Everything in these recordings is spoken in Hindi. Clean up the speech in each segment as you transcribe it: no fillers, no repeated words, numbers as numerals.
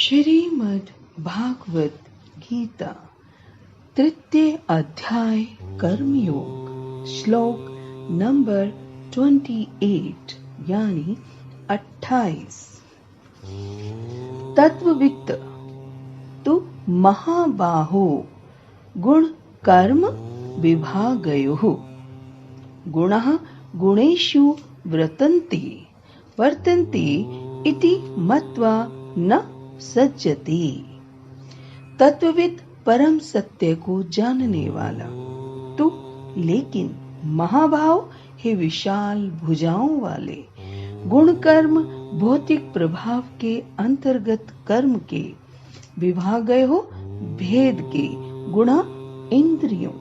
श्रीमद् भागवत गीता तृतीय अध्याय कर्मयोग श्लोक नंबर 28 यानी 28। तत्ववित्त तु महाबाहो गुण कर्म विभागयोः गुणः गुणेषु वर्तन्ते इति मत्वा न सज्जते। तत्वविद परम सत्य को जानने वाला तो लेकिन महाभाव हे विशाल भुजाओं वाले गुण कर्म भौतिक प्रभाव के अंतर्गत कर्म के विभागय हो भेद के गुण इंद्रियों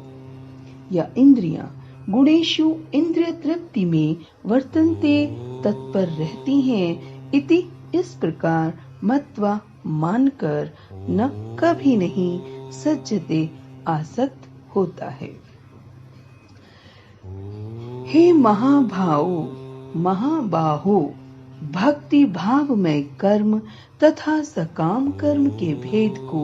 या इंद्रियां गुणेषु इंद्रिय तृप्ति में वर्तन्ते तत्पर रहती हैं इति इस प्रकार मत्वा मानकर न कभी नहीं सज्जते आसक्त होता है। हे महाबाहो भक्ति भाव में कर्म तथा सकाम कर्म के भेद को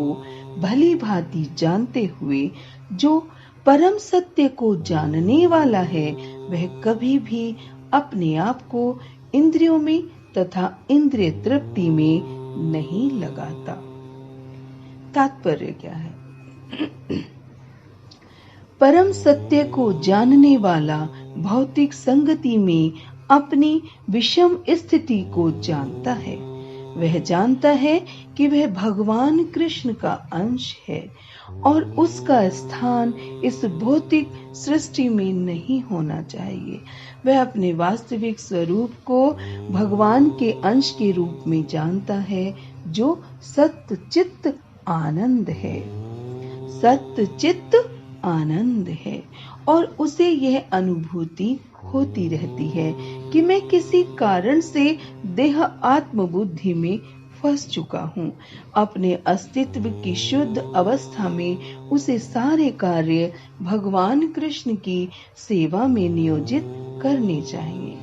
भली भांति जानते हुए जो परम सत्य को जानने वाला है वह कभी भी अपने आप को इंद्रियों में तथा इंद्रिय तृप्ति में नहीं लगाता। तात्पर्य क्या है? परम सत्य को जानने वाला भौतिक संगति में अपनी विषम स्थिति को जानता है। वह जानता है कि वह भगवान कृष्ण का अंश है और उसका स्थान इस भौतिक सृष्टि में नहीं होना चाहिए। वह अपने वास्तविक स्वरूप को भगवान के अंश के रूप में जानता है जो सत्य चित्त आनंद है। सत्य चित्त आनंद है और उसे यह अनुभूति होती रहती है कि मैं किसी कारण से देह आत्म बुद्धि में फंस चुका हूँ। अपने अस्तित्व की शुद्ध अवस्था में उसे सारे कार्य भगवान कृष्ण की सेवा में नियोजित करने चाहिए।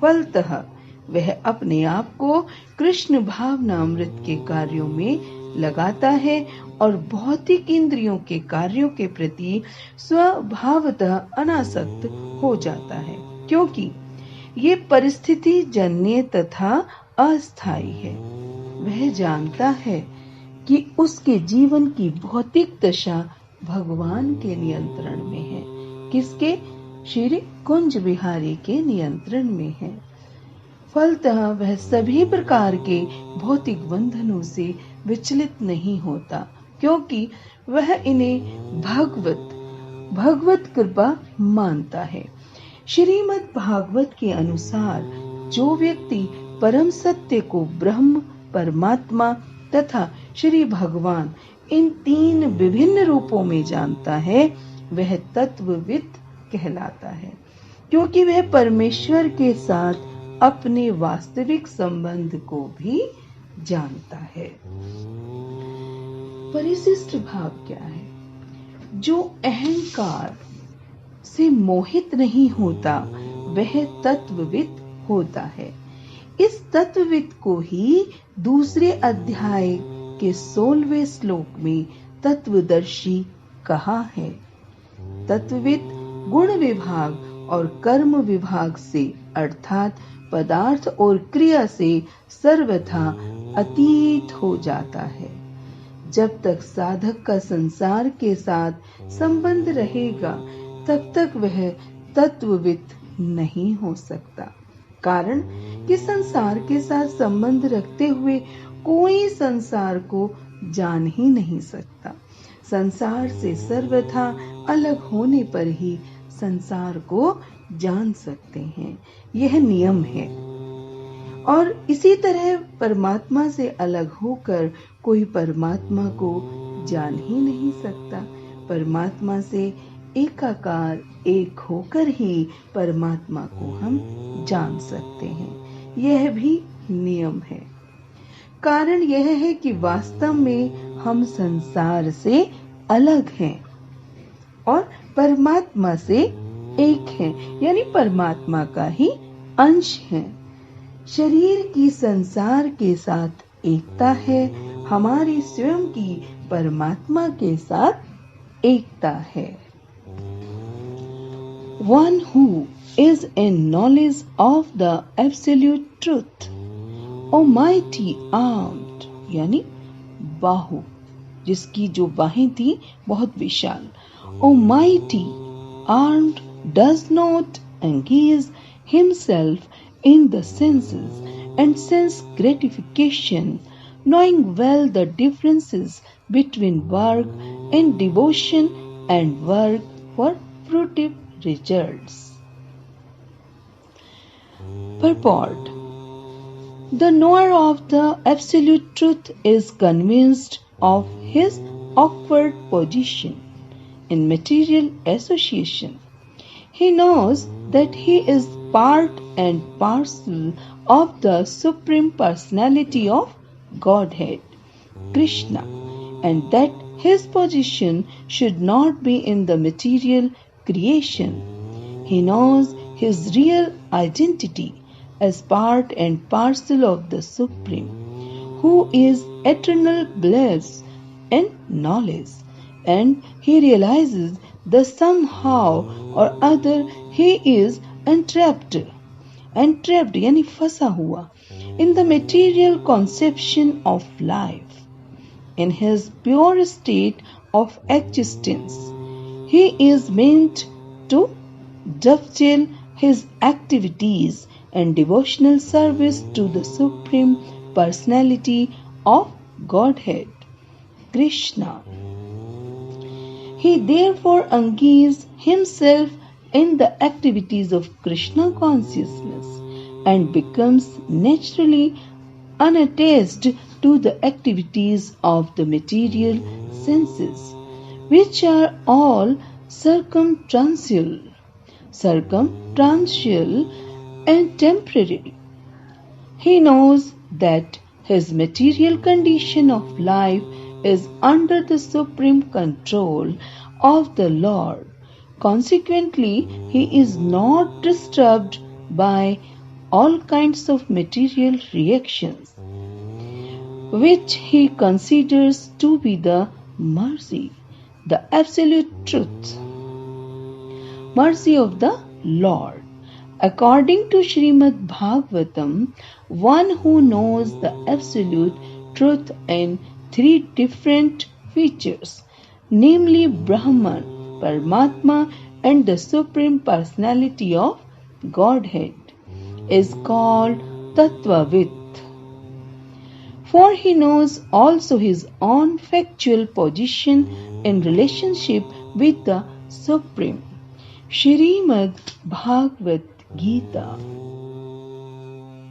फलतः वह अपने आप को कृष्ण भावनामृत के कार्यों में लगाता है और भौतिक इंद्रियों के कार्यों के प्रति स्वभावतः अनासक्त हो जाता है, क्योंकि ये परिस्थिति जन्य तथा अस्थायी है। वह जानता है कि उसके जीवन की भौतिक दशा भगवान के नियंत्रण में है। किसके? श्री कुंज बिहारी के नियंत्रण में है। फलतः वह सभी प्रकार के भौतिक बंधनों से विचलित नहीं होता, क्योंकि वह इन्हें भगवत कृपा मानता है। श्रीमद् भागवत के अनुसार जो व्यक्ति परम सत्य को ब्रह्म, परमात्मा तथा श्री भगवान इन तीन विभिन्न रूपों में जानता है वह तत्वविद कहलाता है, क्योंकि वह परमेश्वर के साथ अपने वास्तविक संबंध को भी जानता है। परिशिष्ट भाव क्या है? जो अहंकार से मोहित नहीं होता वह तत्वविद होता है। इस तत्वविद को ही दूसरे अध्याय के 16वें श्लोक में तत्वदर्शी कहा है। तत्वविद गुण विभाग और कर्म विभाग से अर्थात पदार्थ और क्रिया से सर्वथा अतीत हो जाता है। जब तक साधक का संसार के साथ संबंध रहेगा तब तक वह तत्वविद नहीं हो सकता, कारण कि संसार के साथ संबंध रखते हुए कोई संसार को जान ही नहीं सकता। संसार से सर्वथा अलग होने पर ही संसार को जान सकते हैं, यह नियम है। और इसी तरह परमात्मा से अलग होकर कोई परमात्मा को जान ही नहीं सकता। परमात्मा से एकाकार एक होकर ही परमात्मा को हम जान सकते हैं, यह भी नियम है। कारण यह है कि वास्तव में हम संसार से अलग हैं और परमात्मा से एक हैं, यानी परमात्मा का ही अंश हैं। शरीर की संसार के साथ एकता है, हमारी स्वयं की परमात्मा के साथ एकता है। One who is in knowledge of the absolute truth, almighty armed यानी बाहु, जिसकी जो बाहें थी बहुत विशाल, almighty armed does not engage himself in the senses and sense gratification, knowing well the differences between work and devotion and work for fruitive results. Purport: the knower of the absolute truth is convinced of his awkward position in material association. He knows that he is part and parcel of the Supreme Personality of Godhead, Krishna, and that his position should not be in the material creation. He knows his real identity as part and parcel of the Supreme, who is eternal bliss and knowledge, and he realizes that somehow or other he is entrapped यानी फंसा हुआ in the material conception of life. In his pure state of existence, he is meant to dovetail his activities and devotional service to the Supreme Personality of Godhead, Krishna. He therefore engages himself in the activities of Krishna consciousness and becomes naturally unattached to the activities of the material senses, which are all circumstantial and temporary. He knows that his material condition of life is under the supreme control of the Lord. Consequently, he is not disturbed by all kinds of material reactions, which he considers to be the mercy, the absolute truth, mercy of the Lord. According to Srimad Bhagavatam, one who knows the absolute truth in three different features, namely Brahman, Paramatma, and the Supreme Personality of Godhead, is called Tattvavit. For he knows also his own factual position in relationship with the Supreme. Shrimad Bhagavad Gita